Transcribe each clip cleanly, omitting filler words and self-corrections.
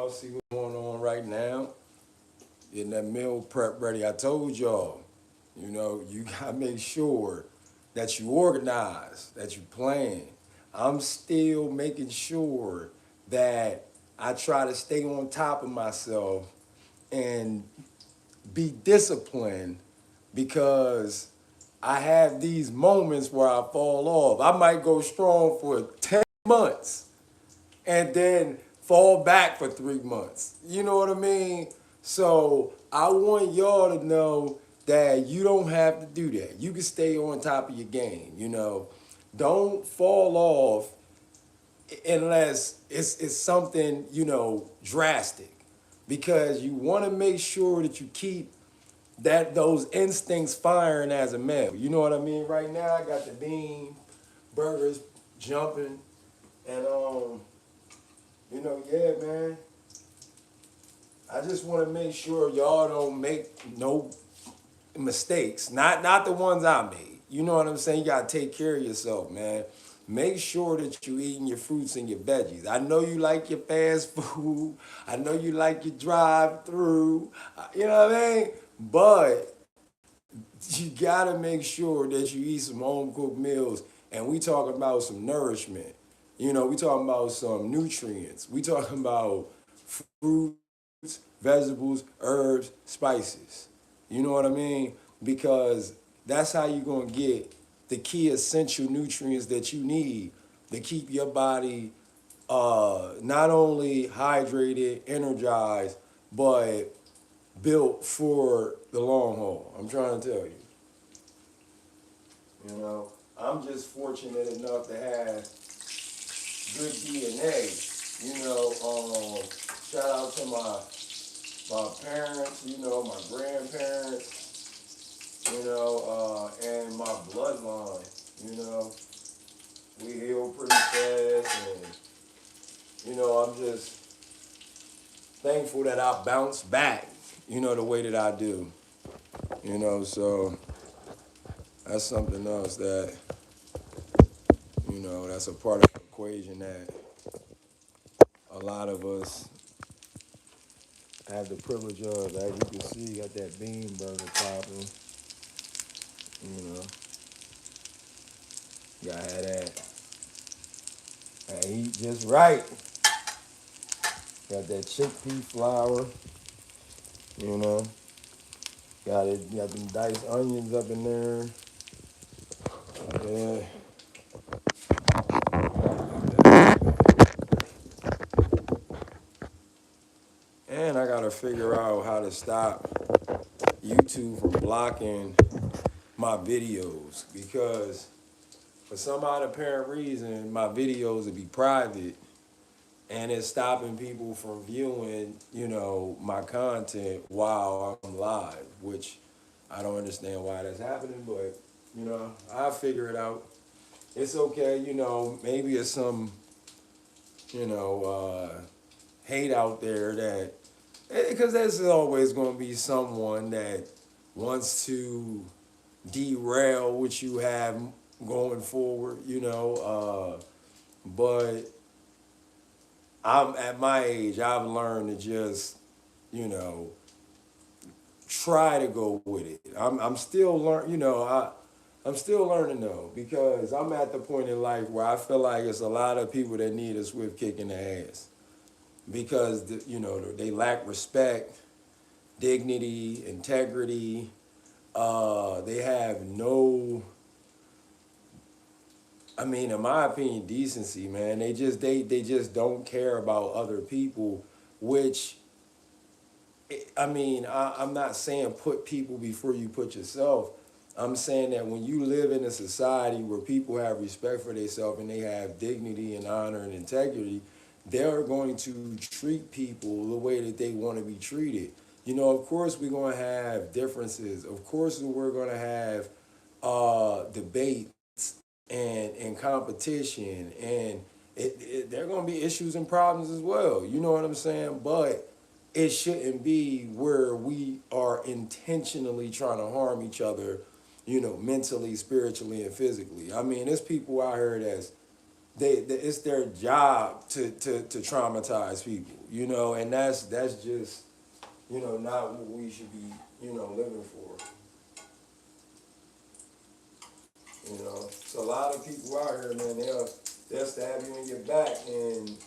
y'all. See what's going on right now. Getting that meal prep ready. I told y'all, you gotta make sure that you organize, that you plan. I'm still making sure that I try to stay on top of myself and be disciplined because I have these moments where I fall off. I might go strong for 10 months and then fall back for 3 months. You know what I mean? So I want y'all to know that you don't have to do that. You can stay on top of your game. Don't fall off unless it's something, drastic. Because you want to make sure that you keep those instincts firing as a male. You know what I mean? Right now I got the bean burgers jumping and yeah, man. I just want to make sure y'all don't make no mistakes. Not the ones I made. You know what I'm saying? You gotta take care of yourself, man. Make sure that you eating your fruits and your veggies. I know you like your fast food. I know you like your drive through. You know what I mean? But you gotta make sure that you eat some home cooked meals. And we talking about some nourishment. We talking about some nutrients. We talking about fruits, vegetables, herbs, spices. You know what I mean? Because that's how you're going to get the key essential nutrients that you need to keep your body not only hydrated, energized, but built for the long haul. I'm trying to tell you. I'm just fortunate enough to have good DNA. Shout out to my parents, my grandparents, and my bloodline. We heal pretty fast, and I'm just thankful that I bounce back, the way that I do. So that's something else that, that's a part of the equation that a lot of us have the privilege of. As you can see, got that bean burger popping. You know, gotta have that. Gotta eat just right. Got that chickpea flour. You know, got them diced onions up in there. Yeah. And I gotta figure out how to stop YouTube from blocking my videos because for some odd apparent reason, my videos would be private and it's stopping people from viewing, my content while I'm live, which I don't understand why that's happening, but, I'll figure it out. It's okay, maybe it's some, hate out there that, because there's always going to be someone that wants to derail what you have going forward, but I'm at my age, I've learned to just, try to go with it. I'm still I'm still learning though because I'm at the point in life where I feel like it's a lot of people that need a swift kick in the ass because they lack respect, dignity, integrity. They have no, I mean, in my opinion, decency, man. They just don't care about other people, which I'm not saying put people before you put yourself. I'm saying that when you live in a society where people have respect for themselves and they have dignity and honor and integrity, they're going to treat people the way that they want to be treated. Of course, we're going to have differences. Of course, we're going to have debates and competition, and there are going to be issues and problems as well. You know what I'm saying? But it shouldn't be where we are intentionally trying to harm each other, mentally, spiritually, and physically. I mean, there's people out here it's their job to traumatize people, you know, and that's just, you know, not what we should be, you know, living for. You know, so a lot of people out here, man, they'll stab you in your back, and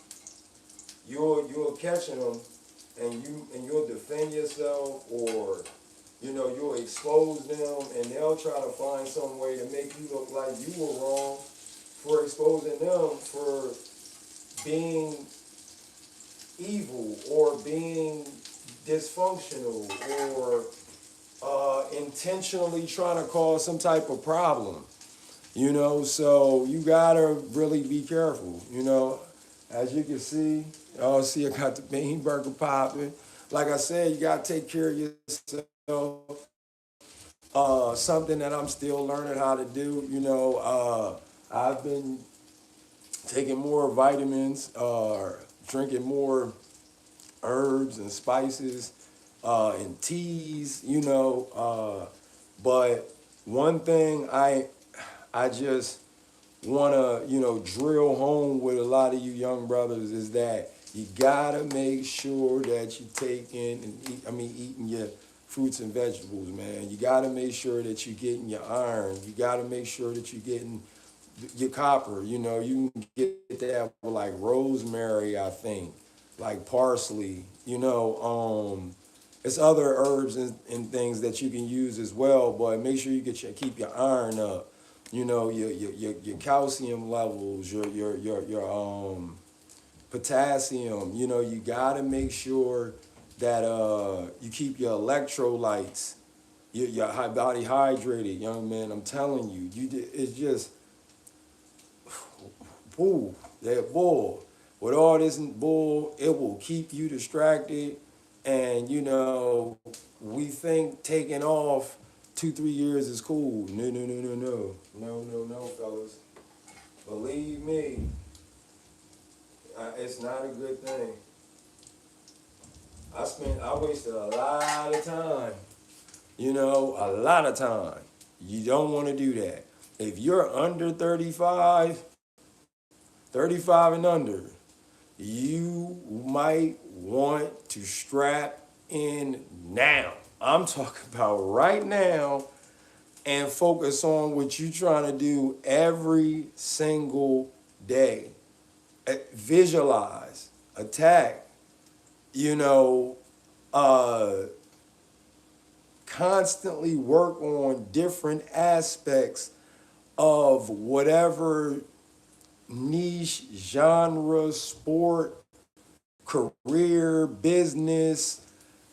you'll catching them, and you'll defend yourself, or you know, you'll expose them, and they'll try to find some way to make you look like you were wrong for exposing them for being evil or being dysfunctional or intentionally trying to cause some type of problem. You know, so you gotta really be careful. You know, as you can see, y'all see I got the bean burger popping. Like I said, you gotta take care of yourself. Something that I'm still learning how to do. You know, I've been taking more vitamins, drinking more herbs and spices, and teas. You know, but one thing I just want to, you know, drill home with a lot of you young brothers is that you gotta make sure that you taking and eating your fruits and vegetables, man. You gotta make sure that you're getting your iron. You gotta make sure that you're getting your copper. You know, you can get that with like rosemary, I think, like parsley. You know, it's other herbs and things that you can use as well, but make sure you keep your iron up. You know, your calcium levels, your potassium. You know, you gotta make sure that you keep your electrolytes, your body hydrated, young man. I'm telling you, it's just bull, that bull. With all this bull, it will keep you distracted, and you know, we think taking off 2 3 years is cool. No, no, no, no, no, no, no, no, fellas. Believe me, it's not a good thing. I wasted a lot of time. You know, a lot of time. You don't want to do that. If you're under 35, 35 and under, you might want to strap in now. I'm talking about right now, and focus on what you're trying to do every single day. Visualize, attack, you know, uh, constantly work on different aspects of whatever niche, genre, sport, career, business,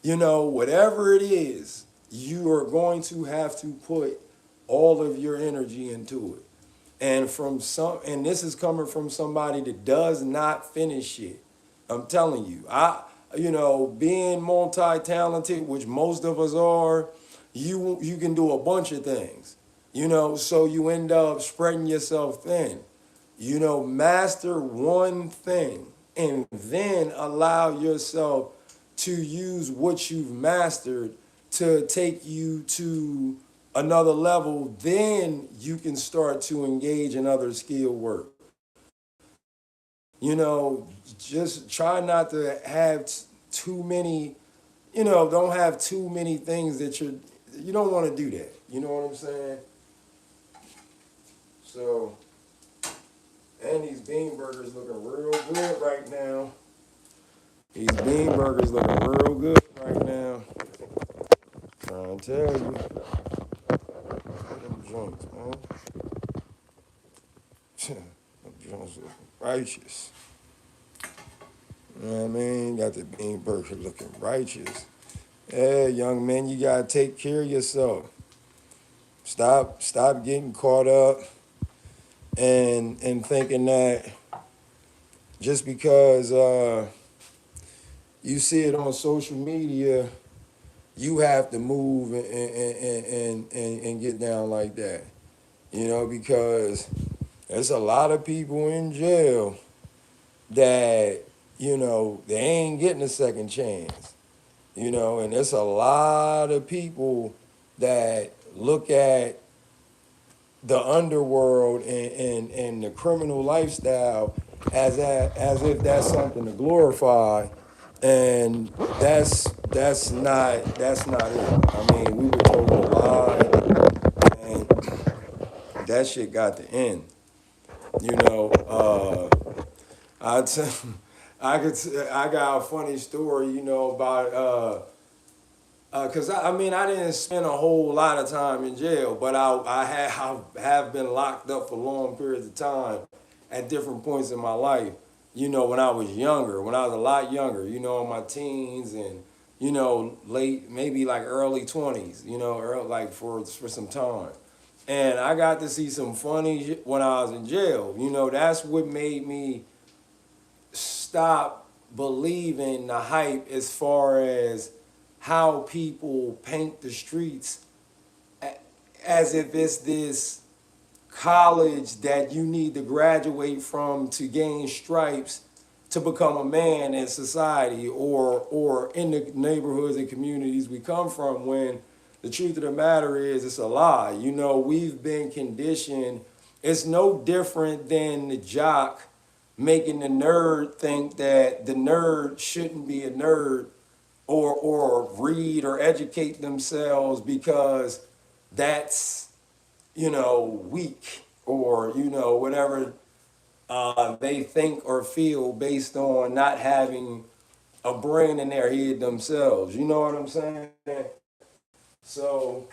you know, whatever it is, you are going to have to put all of your energy into it. And this is coming from somebody that does not finish it. I'm telling you, you know, being multi-talented, which most of us are, you can do a bunch of things, you know, so you end up spreading yourself thin. You know, master one thing and then allow yourself to use what you've mastered to take you to another level. Then you can start to engage in other skill work. You know, just try not to have too many, you know, don't have too many things that you don't want to do that. You know what I'm saying? So, and these bean burgers looking real good right now. These bean burgers looking real good right now. Trying to tell you. Them joints, man. Them joints looking righteous. You know what I mean? Got the bean burger looking righteous. Hey, young man, you gotta take care of yourself. Stop getting caught up and thinking that just because you see it on social media, you have to move and get down like that. You know, because there's a lot of people in jail that, you know, they ain't getting a second chance. You know, and there's a lot of people that look at the underworld and the criminal lifestyle as if that's something to glorify, and that's not it. I mean, we were told a lie, and that shit got to end. You know, I t- I got a funny story, about because I mean I didn't spend a whole lot of time in jail, but I have been locked up for long periods of time at different points in my life. When I was younger, when I was a lot younger, in my teens and late maybe like early 20s, early, like for some time. And I got to see some funny shit when I was in jail. That's what made me stop believing the hype as far as how people paint the streets as if it's this college that you need to graduate from to gain stripes to become a man in society, or in the neighborhoods and communities we come from, when the truth of the matter is it's a lie. We've been conditioned. It's no different than the jock making the nerd think that the nerd shouldn't be a nerd, or read or educate themselves because that's weak, or whatever they think or feel based on not having a brain in their head themselves. You know what I'm saying? So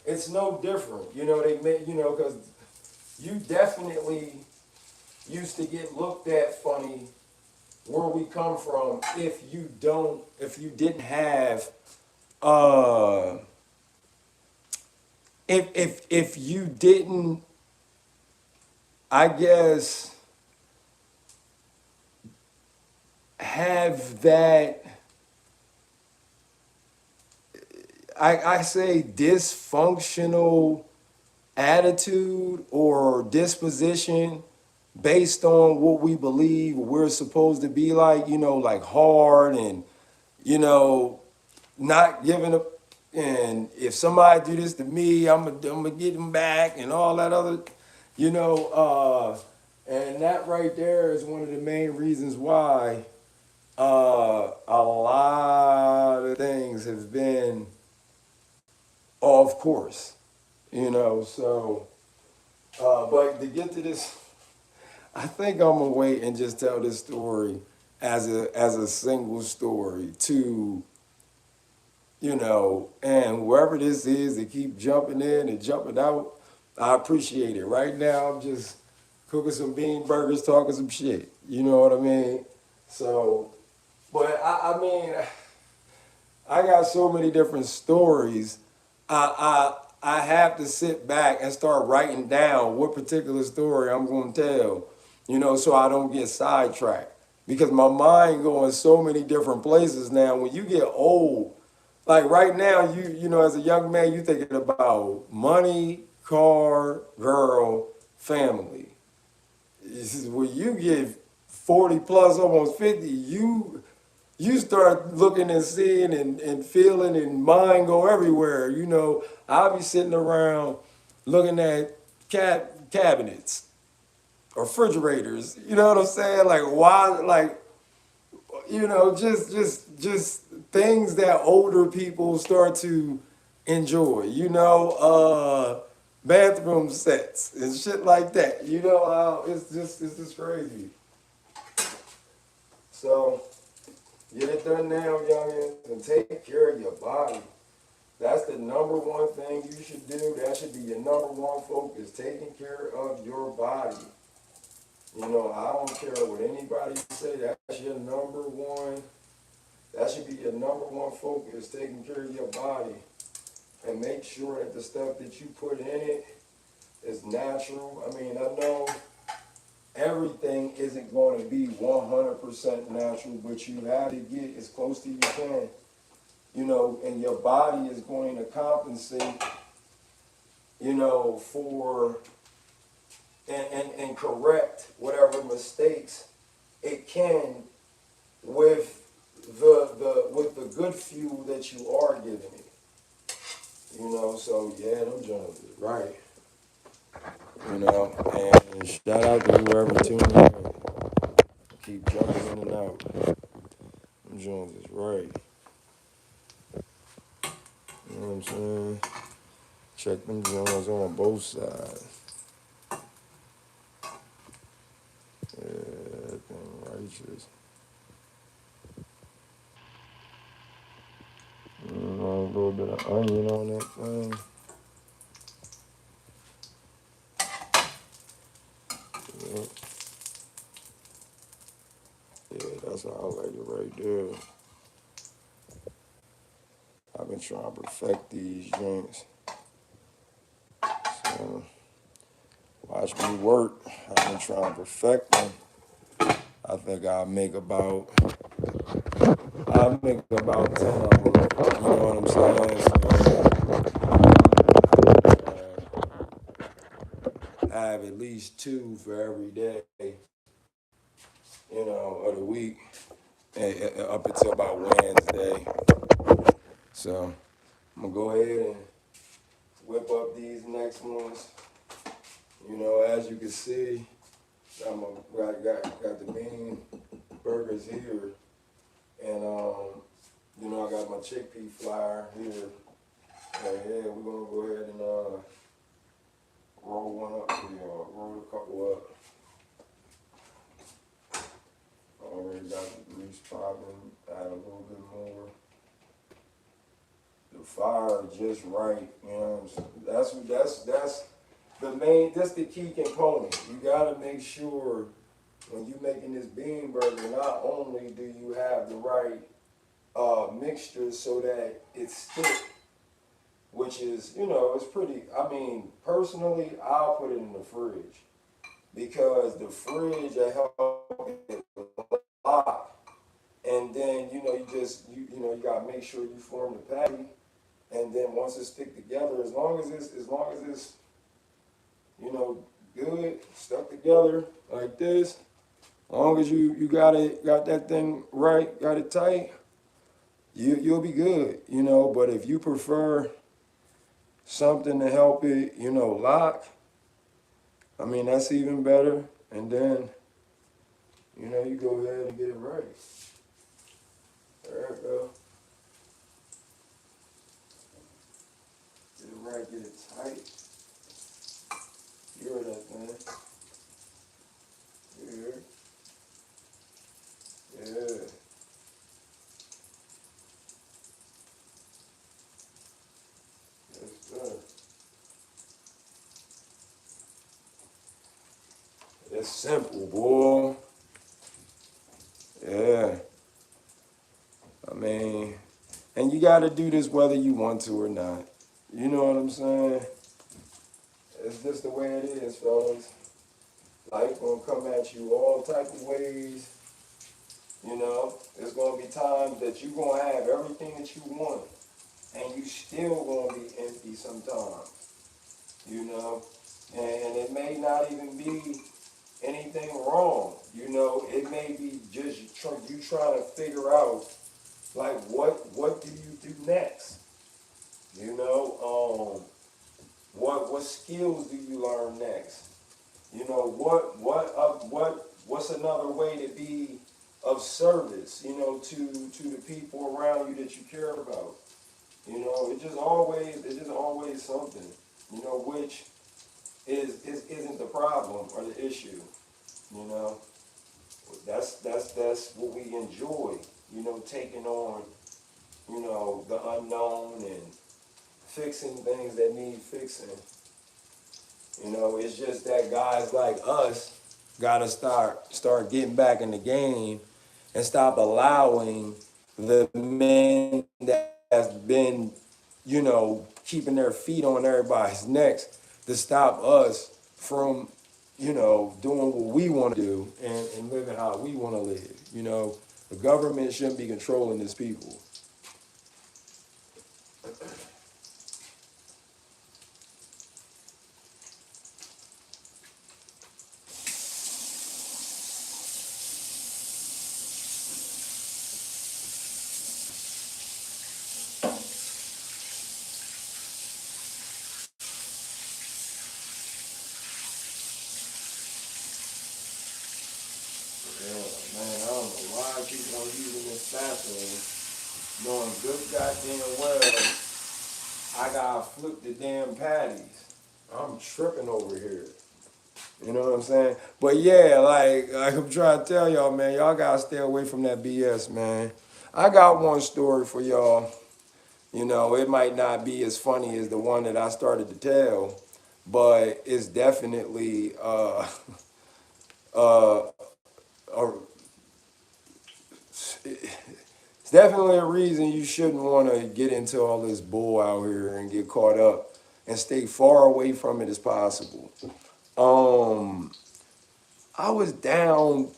it's no different. They make because you definitely used to get looked at funny where we come from if you didn't have uh if you didn't, I guess, have that, I say, dysfunctional attitude or disposition based on what we believe we're supposed to be like, like hard and, you know, not giving up. And if somebody do this to me, I'm gonna get them back and all that other, you know, and that right there is one of the main reasons why a lot of things have been off course, So, but to get to this, I think I'm gonna wait and just tell this story as a single story to, and whoever this is that keep jumping in and jumping out, I appreciate it. Right now, I'm just cooking some bean burgers, talking some shit. You know what I mean? So, but I mean, I got so many different stories. I have to sit back and start writing down what particular story I'm going to tell, so I don't get sidetracked. Because my mind going so many different places now. When you get old, like right now, as a young man, you thinking about money, car, girl, family. This is when you get 40 plus, almost 50, you start looking and seeing and feeling and mind go everywhere. I'll be sitting around looking at cabinets or refrigerators. You know what I'm saying? Like why? Like just things that older people start to enjoy. Bathroom sets and shit like that. How it's just crazy. So. Get it done now, youngins, and take care of your body. That's the number one thing you should do. That should be your number one focus, taking care of your body. I don't care what anybody say. That's your number one. That should be your number one focus, taking care of your body. And make sure that the stuff that you put in it is natural. I mean, I know everything isn't going to be 100% natural, but you have to get as close to you can, and your body is going to compensate, for and correct whatever mistakes it can with the good fuel that you are giving it. So yeah, them joints is right. you know, and shout out to whoever tuning in. Keep jumping in and out. Them Jones is right. You know what I'm saying? Check them Jones on both sides. Yeah, that thing righteous. A little bit of onion on that thing. Yeah, yeah, that's how I like it right there. I've been trying to perfect these drinks. So watch me work. I've been trying to perfect them. I think I'll make about 10 of them. You know what I'm saying? So I have at least two for every day, of the week, up until about Wednesday. So I'm gonna go ahead and whip up these next ones. As you can see, got the bean burgers here, and I got my chickpea flour here. And yeah, we're gonna go ahead and roll one up here, roll a couple up. Already got the grease popping, add a little bit more. The fire just right, that's that's the key component. You gotta make sure when you making this bean burger, not only do you have the right mixture so that it's stick, which is, it's pretty, personally, I'll put it in the fridge because the fridge will help it lock. And then, you gotta make sure you form the patty. And then once it's stick together, as long as it's, you know, good, stuck together like this, as long as you got that thing right, got it tight, you'll be good, But if you prefer something to help it, lock, that's even better. And then, you go ahead and get it right. There we go. Get it right, get it tight. You heard that thing. You heard? Yeah. Yes, sir. It's simple, boy. Yeah. I mean, and you got to do this whether you want to or not. You know what I'm saying? It's just the way it is, fellas. Life gonna come at you all type of ways. There's gonna be times that you gonna have everything that you want, and you still gonna be empty sometimes. And it may not even be anything wrong. It may be just you trying to figure out like what do you do next. What skills do you learn next? What's another way to be of service, to the people around you that you care about. It's just always something, which isn't the problem or the issue. You know, that's what we enjoy. Taking on, the unknown and fixing things that need fixing. It's just that guys like us gotta start getting back in the game and stop allowing the men that's been, keeping their feet on everybody's necks to stop us from, doing what we want to do and living how we want to live. The government shouldn't be controlling its people. this bathroom, knowing good goddamn well I gotta flip the damn patties. I'm tripping over here. You know what I'm saying? But yeah, like I'm trying to tell y'all, man, y'all gotta stay away from that BS, man. I got one story for y'all. You know, it might not be as funny as the one that I started to tell, but it's definitely uh, a, it's definitely a reason you shouldn't want to get into all this bull out here and get caught up and stay far away from it as possible. Um, I was down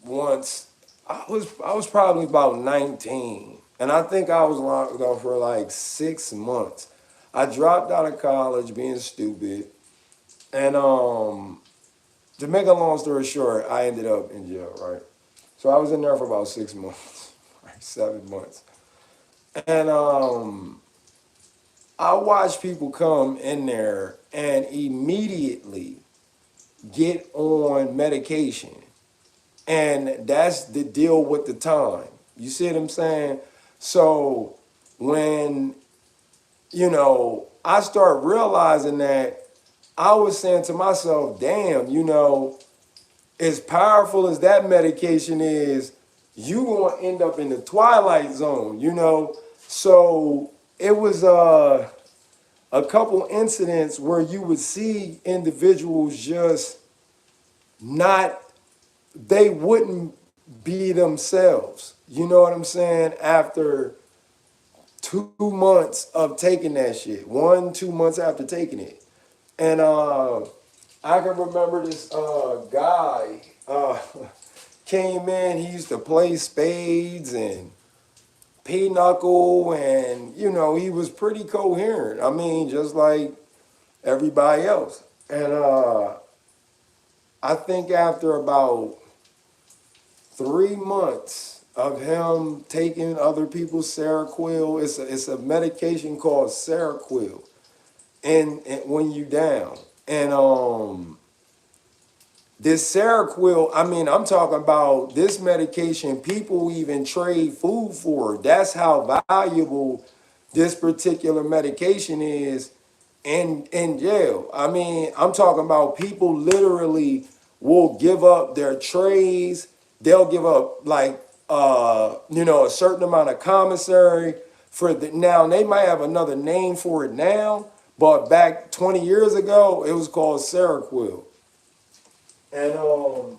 once. I was probably about 19, and I think I was locked up for like 6 months. I dropped out of college being stupid, and to make a long story short, I ended up in jail. Right, so I was in there for about 6 months, like 7 months, and I watched people come in there and immediately get on medication. And that's the deal with the time. You see what I'm saying? So when, I start realizing that, I was saying to myself, damn, as powerful as that medication is, you gonna end up in the twilight zone. So it was a couple incidents where you would see individuals just not, they wouldn't be themselves. You know what I'm saying? After 2 months of taking that shit, 1, 2 months after taking it. And I can remember this guy came in, he used to play spades and pinochle, and he was pretty coherent. I mean, just like everybody else. And I think after about 3 months of him taking other people's Seroquel, it's a medication called Seroquel, and when you down, and this Seroquel, I mean, I'm talking about this medication. People even trade food for it. That's how valuable this particular medication is in jail. I mean, I'm talking about people literally will give up their trays. They'll give up like a certain amount of commissary for the now. They might have another name for it now, but back 20 years ago, it was called Seroquel. And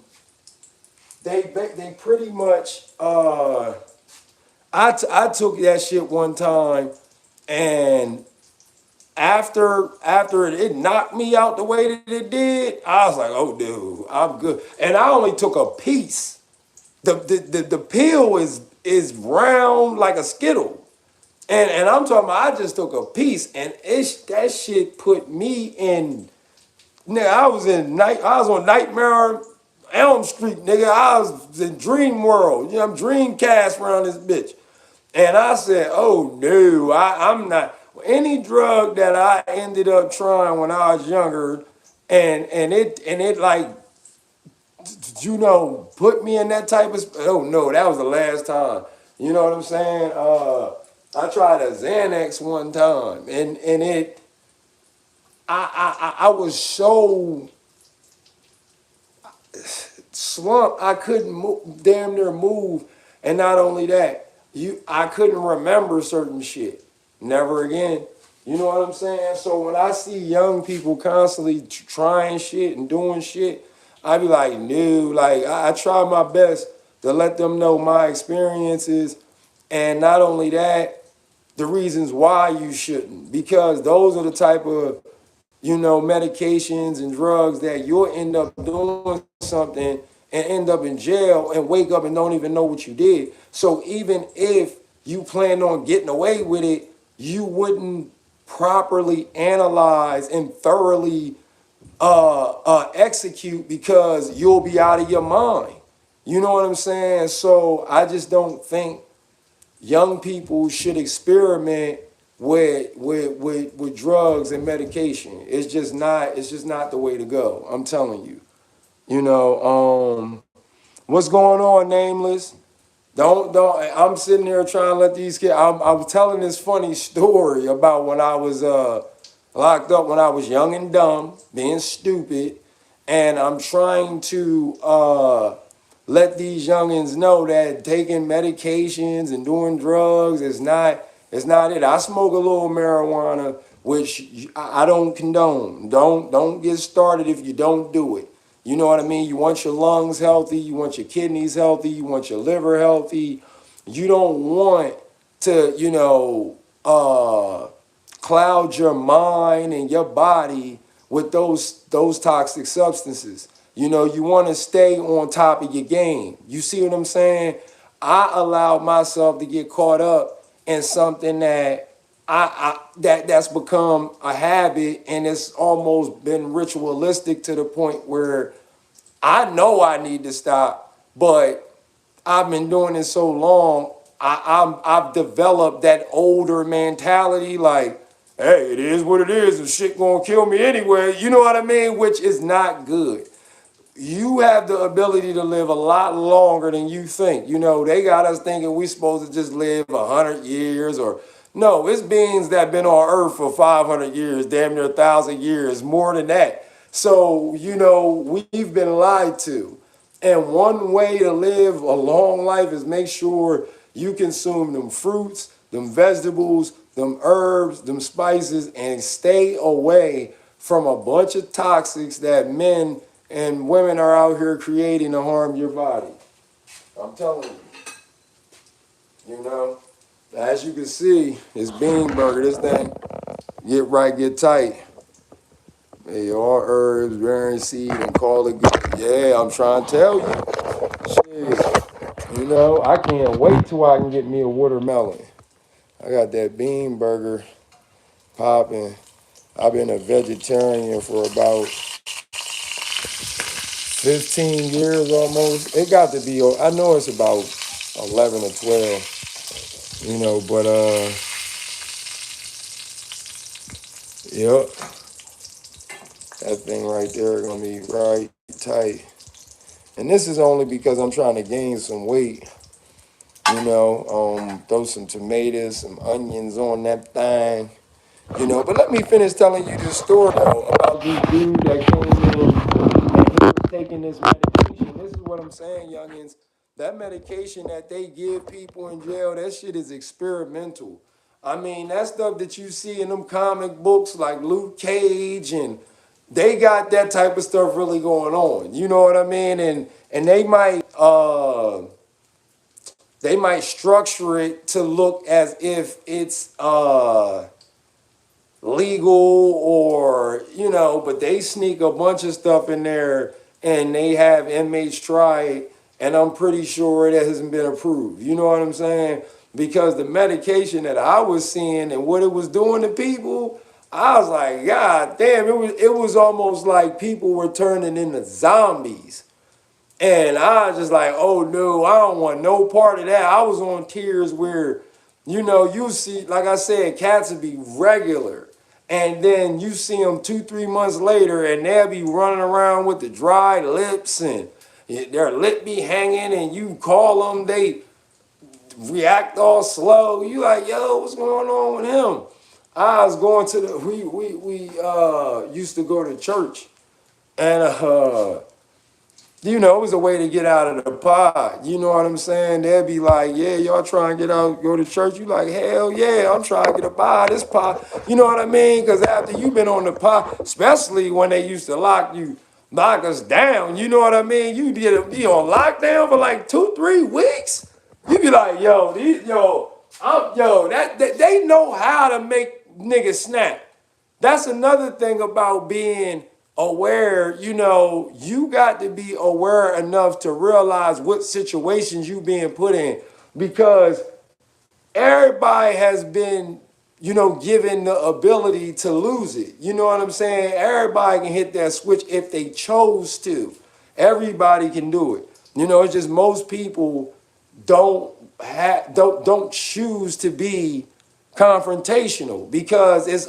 they pretty much I took that shit one time, and after it knocked me out the way that it did, I was like, oh dude, I'm good. And I only took a piece. The pill is round like a Skittle. And I'm talking about I just took a piece, and that shit put me in. Nigga, I was on Nightmare Elm Street, nigga. I was in Dream World. I'm Dreamcast around this bitch. And I said, oh no, I'm not. Any drug that I ended up trying when I was younger, and it like, put me in that type of, oh no, that was the last time. You know what I'm saying? I tried a Xanax one time, and I was so slump. I couldn't move, damn near move, and not only that, I couldn't remember certain shit. Never again. You know what I'm saying? So when I see young people constantly trying shit and doing shit, I be like, no. Like I try my best to let them know my experiences, and not only that, the reasons why you shouldn't, because those are the type of medications and drugs that you'll end up doing something and end up in jail and wake up and don't even know what you did. So even if you plan on getting away with it, you wouldn't properly analyze and thoroughly execute, because you'll be out of your mind. You know what I'm saying? So I just don't think young people should experiment with drugs and medication. It's just not the way to go. I'm telling you. What's going on, Nameless? Don't. I'm sitting there trying to let these kids. I'm telling this funny story about when I was locked up when I was young and dumb, being stupid, and I'm trying to let these youngins know that taking medications and doing drugs is not it. I smoke a little marijuana, which I don't condone. Don't get started if you don't do it. You know what I mean? You want your lungs healthy, you want your kidneys healthy, you want your liver healthy. You don't want to, cloud your mind and your body with those toxic substances. You want to stay on top of your game. You see what I'm saying? I allowed myself to get caught up in something that that's become a habit, and it's almost been ritualistic to the point where I know I need to stop, but I've been doing it so long, I've developed that older mentality, like, hey, it is what it is, and shit gonna kill me anyway. You know what I mean? Which is not good. You have the ability to live a lot longer than you think. They got us thinking we supposed to just live 100 years, or no, it's beings that been on Earth for 500 years, damn near 1,000 years, more than that. So we've been lied to, and one way to live a long life is make sure you consume them fruits, them vegetables, them herbs, them spices, and stay away from a bunch of toxics that men and women are out here creating to harm your body. I'm telling you, as you can see, it's bean burger. This thing, get right, get tight. Hey, all herbs, bearing seed, and call it good. Yeah, I'm trying to tell you. Shit. I can't wait till I can get me a watermelon. I got that bean burger popping. I've been a vegetarian for about 15 years almost. It got to be, I know it's about 11 or 12, but yep, that thing right there gonna be right tight. And this is only because I'm trying to gain some weight. Throw some tomatoes, some onions on that thing. But let me finish telling you this story though, about this dude that came in and he was taking this medication. This is what I'm saying, youngins. That medication that they give people in jail, that shit is experimental. I mean, that stuff that you see in them comic books like Luke Cage, and they got that type of stuff really going on. You know what I mean? And they might structure it to look as if it's legal, or but they sneak a bunch of stuff in there and they have inmates try it, and I'm pretty sure it hasn't been approved. You know what I'm saying? Because the medication that I was seeing and what it was doing to people, I was like, God damn, it was almost like people were turning into zombies. And I was just like, oh no, I don't want no part of that. I was on tears where, you see, like I said, cats would be regular. And then you see them 2, 3 months later and they'll be running around with the dry lips and their lip be hanging, and you call them, they react all slow. You like, yo, what's going on with him? I was going to we used to go to church, and it was a way to get out of the pod. You know what I'm saying? They'd be like, yeah, y'all trying to get out, go to church. You like, hell yeah, I'm trying to get up out of this pod. You know what I mean? Because after you've been on the pod, especially when they used to lock us down, you know what I mean? You be on lockdown for like 2, 3 weeks. You be like, that they know how to make niggas snap. That's another thing about being aware. You got to be aware enough to realize what situations you being put in, because everybody has been, given the ability to lose it. You know what I'm saying? Everybody can hit that switch if they chose to. Everybody can do it. It's just most people don't choose to be confrontational, because it's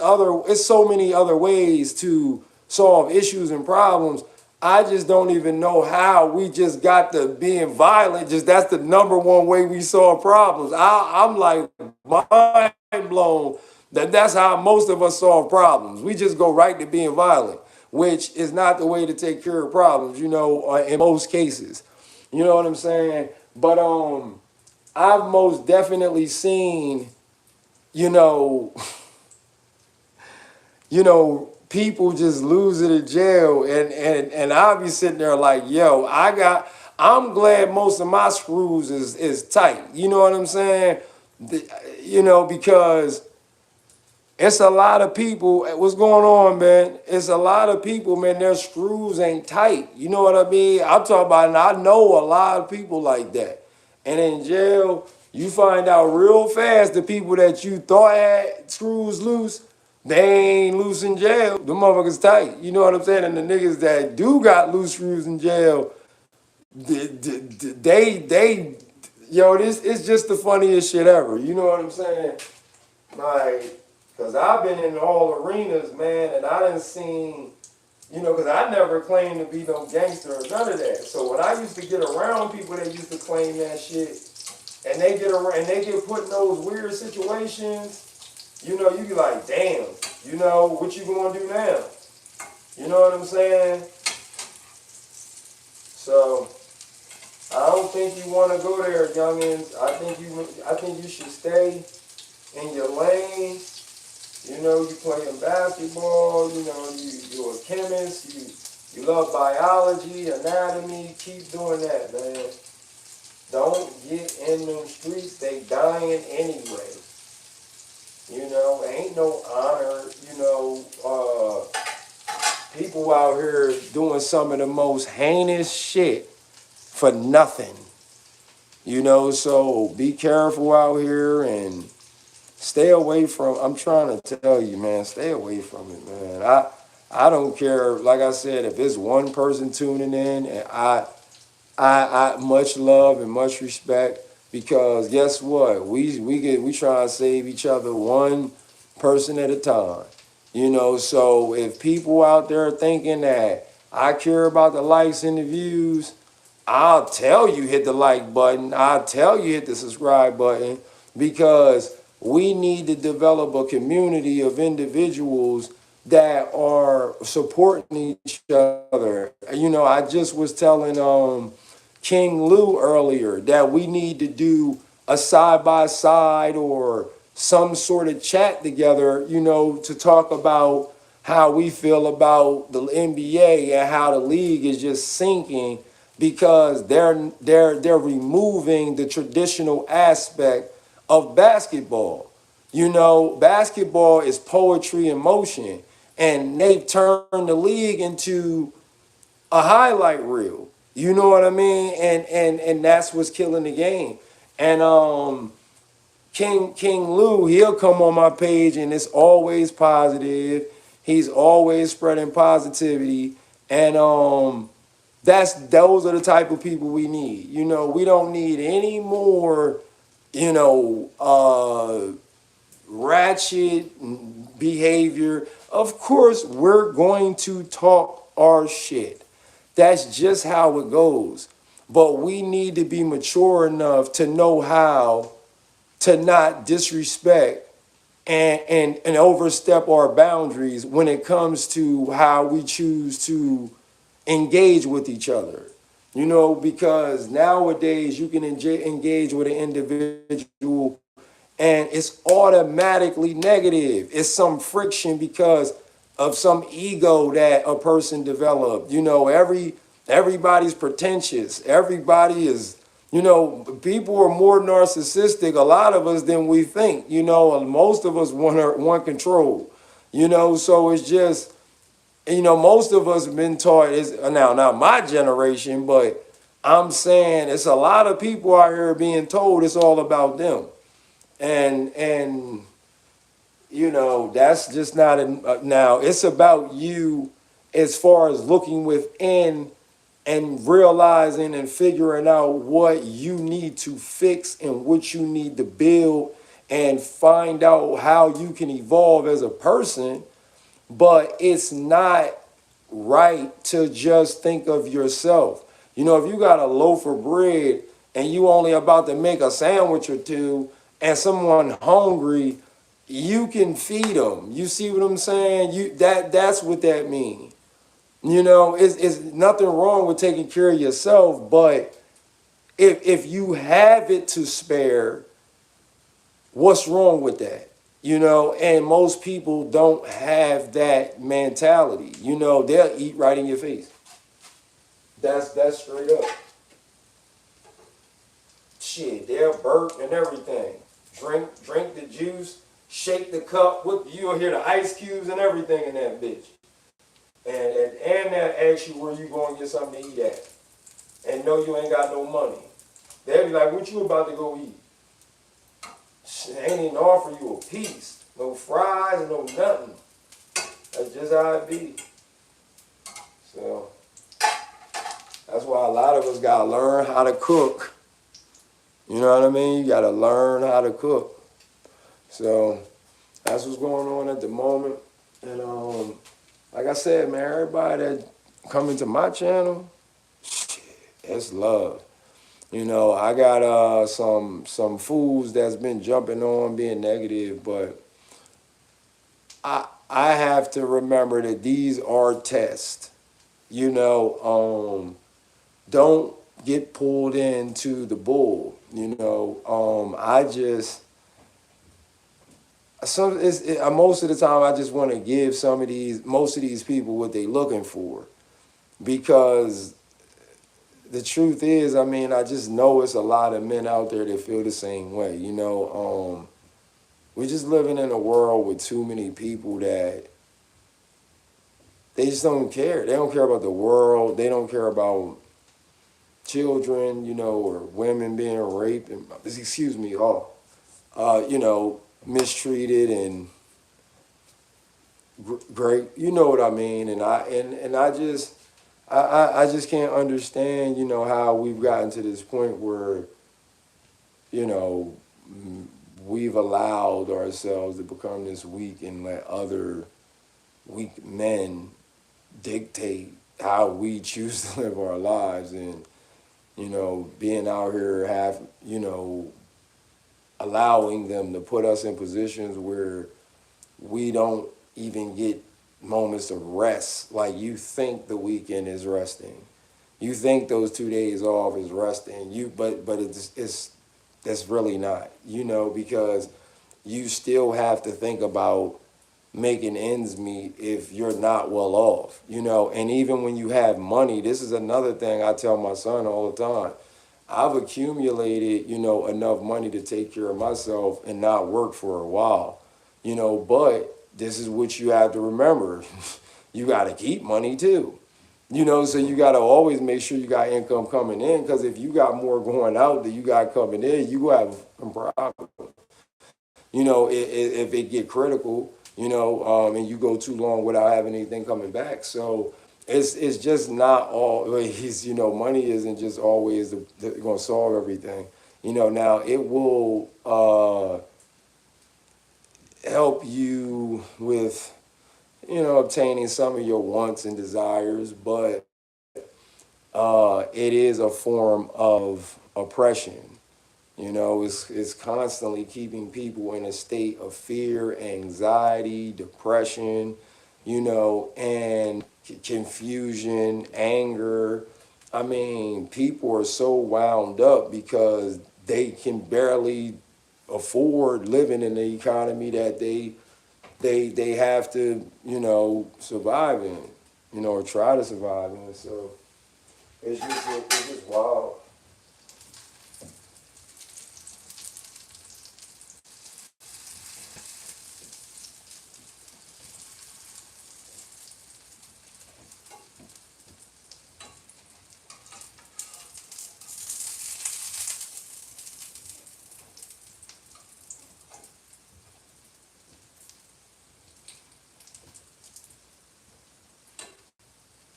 so many other ways to solve issues and problems. I just don't even know how we just got to being violent. Just that's the number one way we solve problems. I'm like mind blown that that's how most of us solve problems. We just go right to being violent, which is not the way to take care of problems, in most cases. You know what I'm saying? But I've most definitely seen, you know, people just lose it in jail, and I'll be sitting there like, yo, I'm glad most of my screws is tight. You know what I'm saying? Because it's a lot of people. What's going on, man? It's a lot of people, man. Their screws ain't tight. You know what I mean? I'm talking about, and I know a lot of people like that. And in jail, you find out real fast the people that you thought had screws loose, they ain't loose in jail. The motherfuckers tight. You know what I'm saying? And the niggas that do got loose screws in jail, they yo, this is just the funniest shit ever. You know what I'm saying? Like, cause I've been in all arenas, man, and I done seen, cause I never claimed to be no gangster or none of that. So when I used to get around people that used to claim that shit, and they get around and they get put in those weird situations, you be like, damn, what you gonna do now? You know what I'm saying? So I don't think you want to go there, youngins. I think you should stay in your lane. You playing basketball. You're a chemist. You love biology, anatomy. Keep doing that, man. Don't get in them streets. They dying anyway. Ain't no honor. People out here doing some of the most heinous shit for nothing. So be careful out here and stay away from. I'm trying to tell you, man, stay away from it, man. I don't care. Like I said, if it's one person tuning in, and I much love and much respect, because guess what? We try to save each other one person at a time. So if people out there thinking that I care about the likes and the views, I'll tell you hit the like button. I'll tell you hit the subscribe button, because we need to develop a community of individuals that are supporting each other. I just was telling King Lou earlier that we need to do a side by side or some sort of chat together, to talk about how we feel about the NBA and how the league is just sinking, because they're removing the traditional aspect of basketball. Basketball is poetry in motion, and they've turned the league into a highlight reel. You know what I mean? And that's what's killing the game. And King Lou, he'll come on my page and it's always positive. He's always spreading positivity. And those are the type of people we need. We don't need any more, ratchet behavior. Of course, we're going to talk our shit. That's just how it goes. But we need to be mature enough to know how to not disrespect and overstep our boundaries when it comes to how we choose to engage with each other. Because nowadays you can engage with an individual and it's automatically negative. It's some friction because of some ego that a person developed. Everybody's pretentious. Everybody is, people are more narcissistic, a lot of us, than we think. Most of us want control. So it's just, most of us have been taught, is now not my generation, but I'm saying it's a lot of people out here being told it's all about them. And that's just not now it's about you, as far as looking within and realizing and figuring out what you need to fix and what you need to build, and find out how you can evolve as a person. But it's not right to just think of yourself. You know, if you got a loaf of bread and you only about to make a sandwich or two and someone hungry, you can feed them. You see what I'm saying? That's what that means. You know, it's nothing wrong with taking care of yourself, but if you have it to spare, what's wrong with that? You know, and most people don't have that mentality. You know, they'll eat right in your face. That's straight up. Shit, they'll burp and everything. Drink the juice, shake the cup. You'll hear the ice cubes and everything in that bitch. And they'll ask you where you going to get something to eat at. And know you ain't got no money. They'll be like, what you about to go eat? Shit, ain't even offer you a piece. No fries, no nothing. That's just how it be. So that's why a lot of us gotta learn how to cook. You know what I mean? You gotta learn how to cook. So that's what's going on at the moment. And like I said, man, everybody that coming to my channel, shit, it's love. You know, I got some fools that's been jumping on being negative, but I have to remember that these are tests. You know, don't get pulled into the bull. You know, I just most of the time I just want to give most of these people what they looking for, because the truth is, I mean, I just know it's a lot of men out there that feel the same way. You know, we're just living in a world with too many people that they just don't care. They don't care about the world. They don't care about children, you know, or women being raped and, excuse me, you know, mistreated and great. You know what I mean? And I just I just can't understand, you know, how we've gotten to this point where, you know, we've allowed ourselves to become this weak and let other weak men dictate how we choose to live our lives. And you know, being out here you know, allowing them to put us in positions where we don't even get moments of rest. Like, you think the weekend is resting. You think those 2 days off is resting. But it's that's really not, you know, because you still have to think about making ends meet if you're not well off, you know. And even when you have money, this is another thing I tell my son all the time. I've accumulated, you know, enough money to take care of myself and not work for a while, you know, but this is what you have to remember. You got to keep money too, you know, so you got to always make sure you got income coming in, because if you got more going out than you got coming in, you have a problem. You know, if it get critical, you know, and you go too long without having anything coming back. So it's just not always, you know, money isn't just always going to solve everything. You know, now it will help you with, you know, obtaining some of your wants and desires, but it is a form of oppression. You know, it's constantly keeping people in a state of fear, anxiety, depression, you know, and confusion, anger. I mean, people are so wound up because they can barely afford living in the economy that they have to, you know, survive in, you know, or try to survive in. So it's just wild.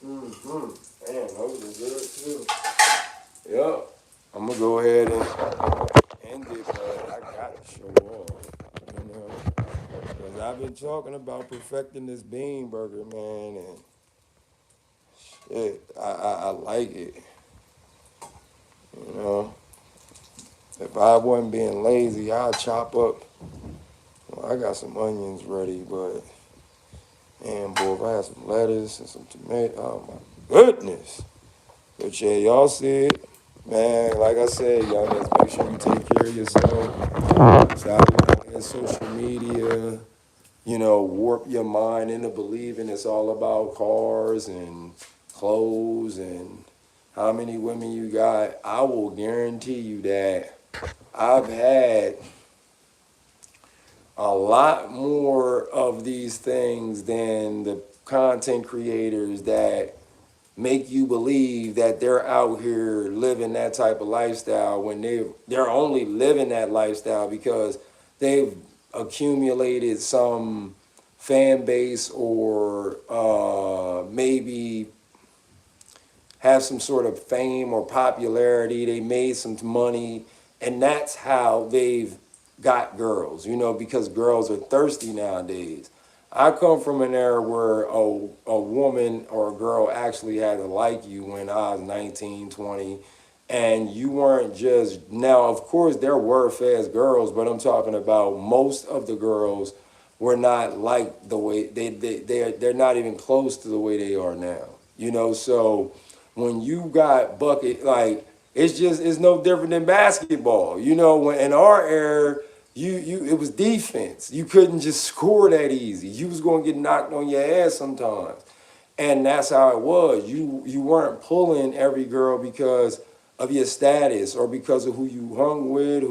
Mm-hmm. Man, those are good too. Yep. I'm gonna go ahead and end it, but I gotta show off, you know, because I've been talking about perfecting this bean burger, man, and I like it. You know, if I wasn't being lazy, I'd chop up. Well, I got some onions ready, but man, boy, if I had some lettuce and some tomato, oh my goodness. But yeah, y'all see it. Man, like I said, y'all guys make sure you take care of yourself. Stop looking at social media. Warp your mind into believing it's all about cars and clothes and how many women you got. I will guarantee you that I've had a lot more of these things than the content creators that make you believe that they're out here living that type of lifestyle when they're only living that lifestyle because they've accumulated some fan base or maybe have some sort of fame or popularity. They made some money, and that's how they've got girls, because girls are thirsty nowadays. I come from an era where a woman or a girl actually had to like you when I was 19, 20, and you weren't just, now, of course, there were fast girls, but I'm talking about most of the girls were not like the way they're not even close to the way they are now, so when you got bucket, like it's no different than basketball. When in our era, you it was defense. You couldn't just score that easy. You was gonna get knocked on your ass sometimes. And that's how it was. You weren't pulling every girl because of your status or because of who you hung with,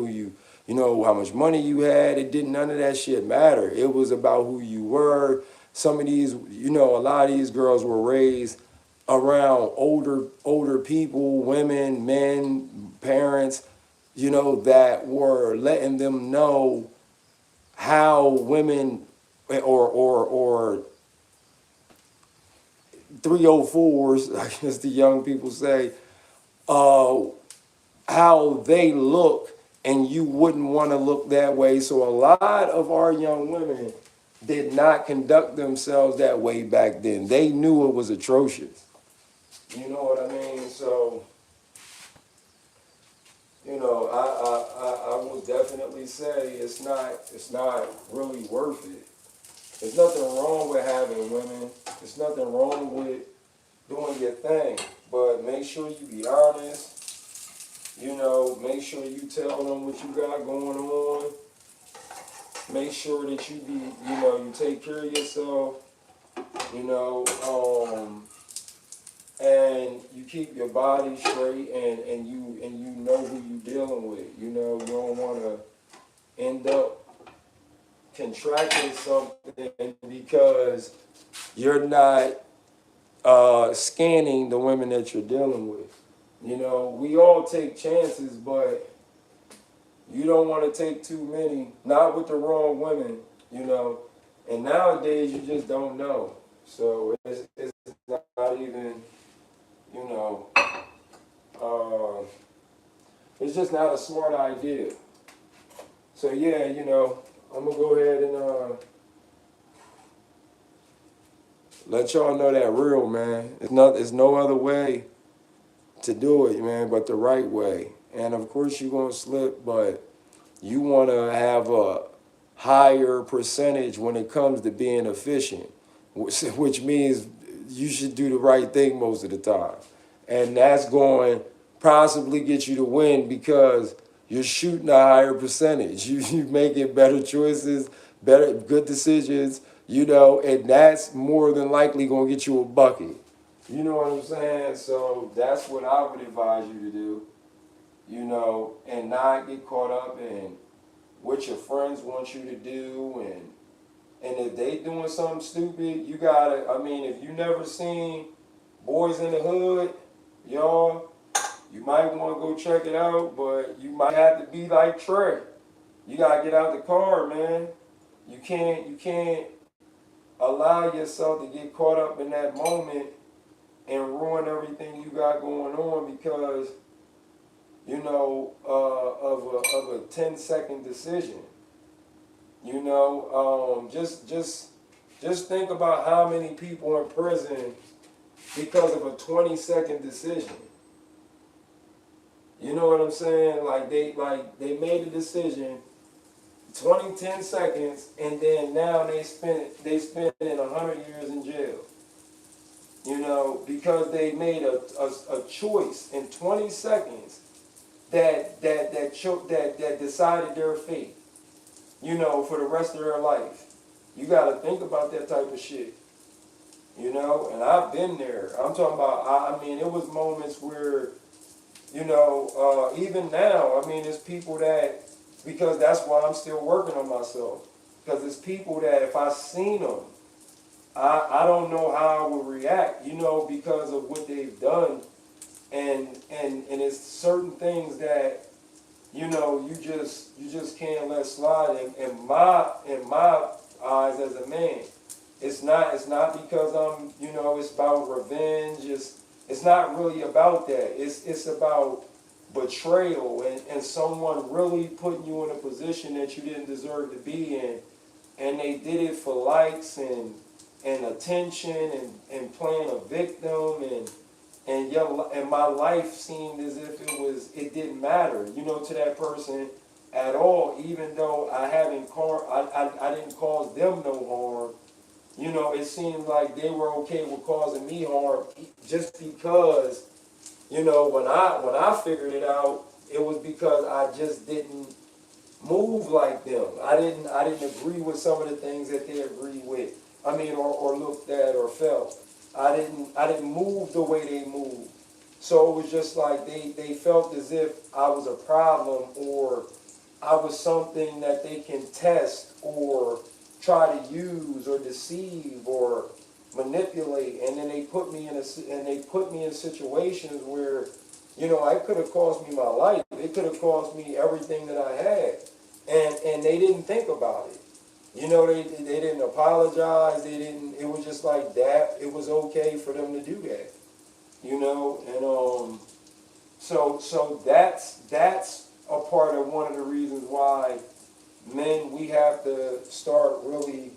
how much money you had. It didn't none of that shit matter. It was about who you were. Some of these, a lot of these girls were raised around older people, women, men, parents, that were letting them know how women or 304s, I guess the young people say, uh, how they look, and you wouldn't want to look that way. So a lot of our young women did not conduct themselves that way back then. They knew it was atrocious. You know what I mean? So, I would definitely say it's not really worth it. There's nothing wrong with having women. There's nothing wrong with doing your thing. But make sure you be honest. Make sure you tell them what you got going on. Make sure that you take care of yourself. You know, and you keep your body straight, and you know who you dealing with. You don't want to end up contracting something because you're not scanning the women that you're dealing with. We all take chances, but you don't want to take too many, not with the wrong women, and nowadays you just don't know. So it's not even, you know, uh, it's just not a smart idea. So yeah, I'm gonna go ahead and let y'all know that real, man. It's no other way to do it, man, but the right way. And of course you're gonna slip, but you wanna have a higher percentage when it comes to being efficient, which means you should do the right thing most of the time. And that's going to possibly get you to win because you're shooting a higher percentage. You making better choices, good decisions, and that's more than likely going to get you a bucket. You know what I'm saying? So that's what I would advise you to do, and not get caught up in what your friends want you to do, and if they doing something stupid, you gotta, if you never seen Boys in the Hood, y'all, you might want to go check it out, but you might have to be like Trey. You gotta get out the car, man. You can't allow yourself to get caught up in that moment and ruin everything you got going on because, of a 10-second decision. Just think about how many people in prison because of a 20-second decision. You know what I'm saying? Like they made a decision 10 seconds, and then now they spending 100 years in jail. You know, because they made a choice in 20 seconds that decided their fate. You know, for the rest of their life. You got to think about that type of shit. You know, and I've been there. I'm talking about. I mean, it was moments where, you know, even now, I mean, it's people that, because that's why I'm still working on myself. Because it's people that if I seen them, I don't know how I would react, you know, because of what they've done. And it's certain things that, you know, you just can't let slide. In my eyes as a man, it's not because I'm, you know, it's about revenge. It's not really about that. It's about betrayal and someone really putting you in a position that you didn't deserve to be in, and they did it for likes and attention and playing a victim and my life seemed as if it didn't matter, you know, to that person at all, even though I didn't cause them no harm. You know, it seemed like they were okay with causing me harm just because, you know, when I figured it out, it was because I just didn't move like them. I didn't agree with some of the things that they agreed with. I mean, or looked at or felt. I didn't move the way they moved. So it was just like they felt as if I was a problem, or I was something that they can test or try to use or deceive or manipulate. And then they put me in situations where, you know, it could have cost me my life. It could have cost me everything that I had. And they didn't think about it. You know, they didn't apologize. It was just like that. It was okay for them to do that. You know, and so that's a part of one of the reasons why men, we have to start really,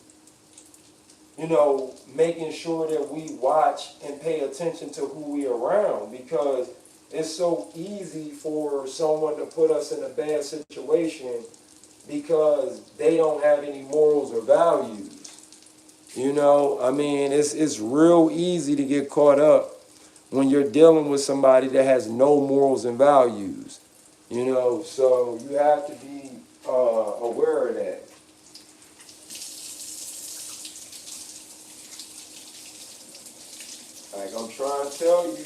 you know, making sure that we watch and pay attention to who we are around, because it's so easy for someone to put us in a bad situation because they don't have any morals or values. You know, I mean, it's real easy to get caught up when you're dealing with somebody that has no morals and values. You know, so you have to be aware of that. Like I'm trying to tell you,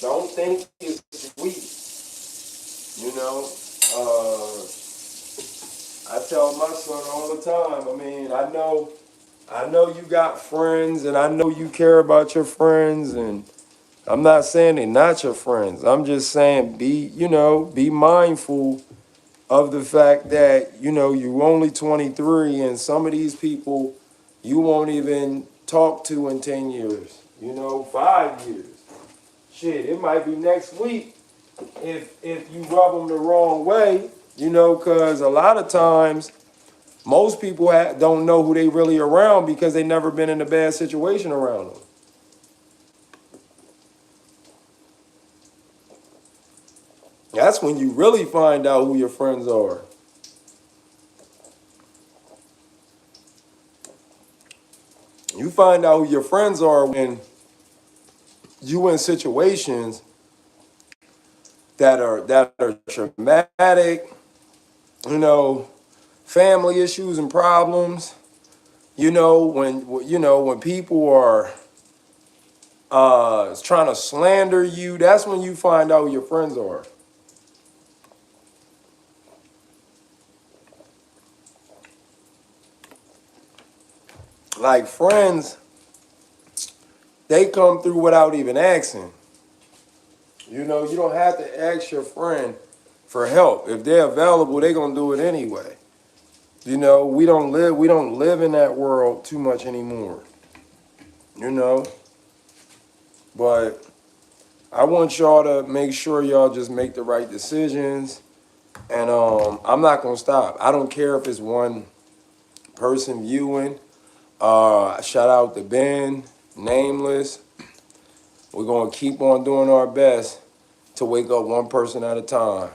don't think it's sweet. You know, I tell my son all the time. I mean, I know you got friends, and I know you care about your friends, and I'm not saying they're not your friends. I'm just saying be mindful of the fact that, you know, you're only 23, and some of these people you won't even talk to in 10 years, you know, 5 years. Shit, it might be next week if you rub them the wrong way, you know, because a lot of times most people don't know who they really around because they never been in a bad situation around them. That's when you really find out who your friends are. You find out who your friends are when you in situations that are traumatic, you know, family issues and problems. When people are trying to slander you, that's when you find out who your friends are. Like friends, they come through without even asking. You know, you don't have to ask your friend for help. If they're available, they're gonna do it anyway. You know, we don't live in that world too much anymore. You know, but I want y'all to make sure y'all just make the right decisions. And I'm not gonna stop. I don't care if it's one person viewing. Shout out to Ben, Nameless. We're going to keep on doing our best to wake up one person at a time.